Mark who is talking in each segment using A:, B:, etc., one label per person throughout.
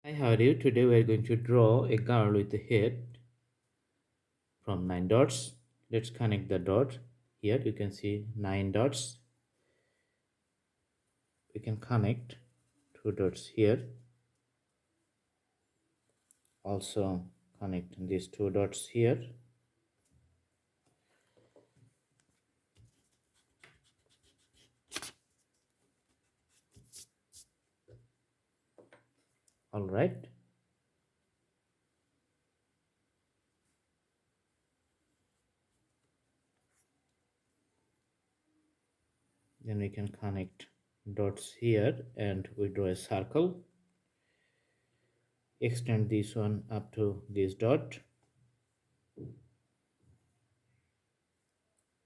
A: Hi, how are you? Today we are going to draw a girl with a head from 9 dots. Let's connect the dot. Here you can see 9 dots. We can connect 2 dots here. Also connect these 2 dots here. All right. Then we can connect dots here and we draw a circle. Extend this one up to this dot.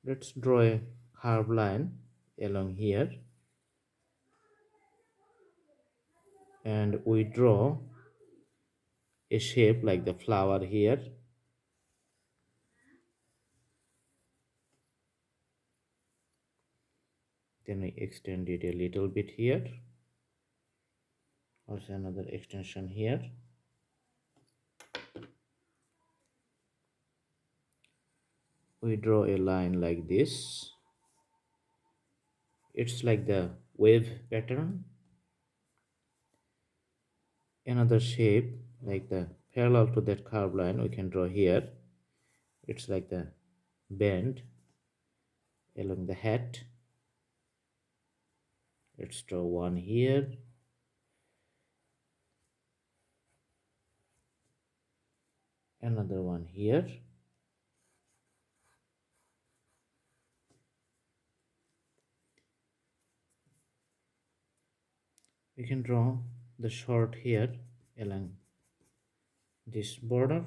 A: Let's draw a curved line along here and we draw a shape like the flower here. Then we extend it a little bit here. Also another extension here. We draw a line like this. It's like the wave pattern. Another shape like the parallel to that curved line we can draw here. It's like the bend along the hat. Let's draw one here. Another one here. We can draw the short here along this border.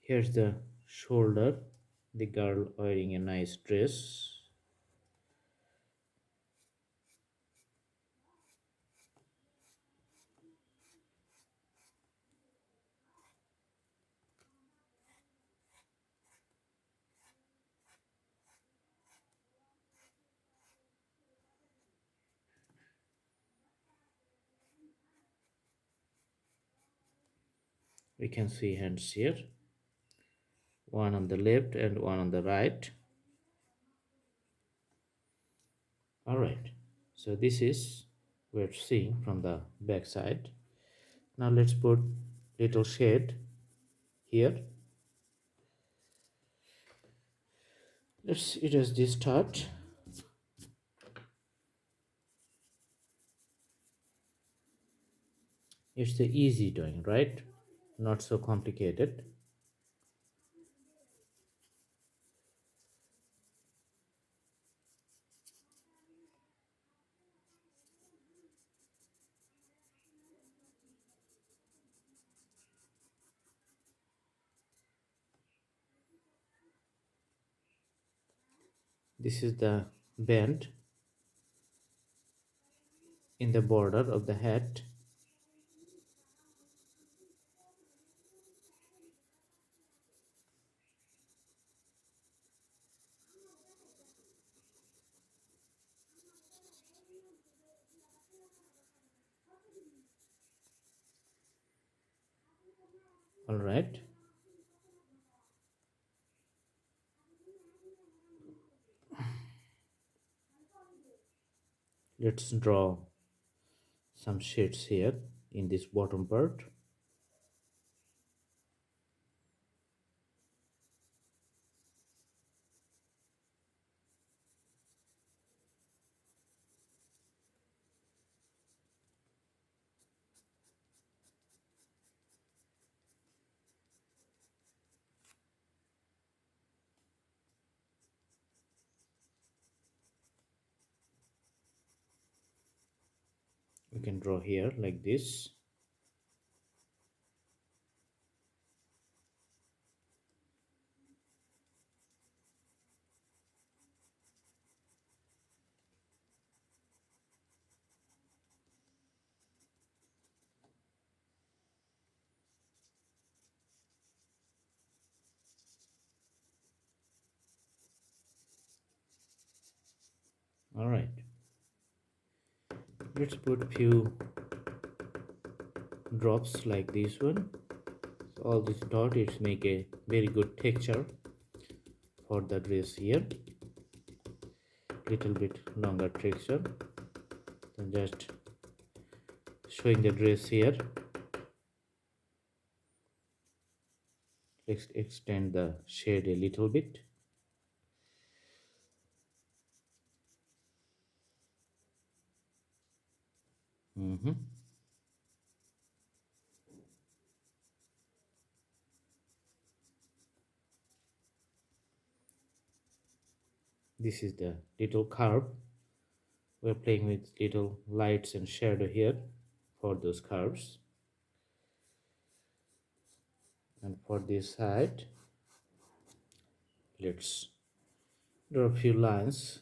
A: Here's the shoulder. The girl wearing a nice dress. We can see hands here. One on the left and one on the right. All right, so this is we're seeing from the back side. Now let's put little shade here. Let's erase this touch. It's the easy doing, right? Not so complicated. This is the bend in the border of the hat. All right. Let's draw some shades here in this bottom part. We can draw here like this. All right, let's put few drops like this one. So all this dot is make a very good texture for the dress here. Little bit longer texture. Then just showing the dress here. Let's extend the shade a little bit. This is the little curve. We're playing with little lights and shadow here for those curves. And for this side, let's draw a few lines.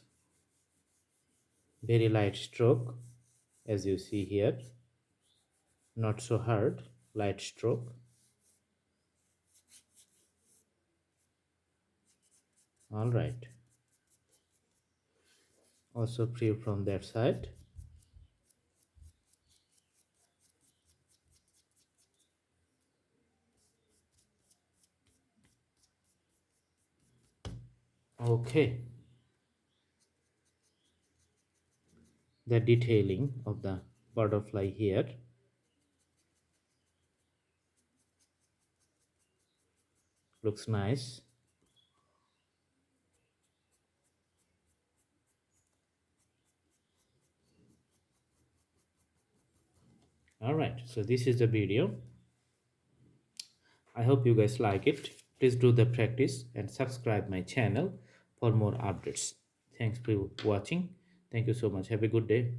A: Very light stroke, as you see here. Not so hard, light stroke. All right. Also free from that side. Okay. The detailing of the butterfly here. Looks nice. All right, so this is the video. I hope you guys like it. Please do the practice and subscribe my channel for more updates. Thanks for watching. Thank you so much. Have a good day.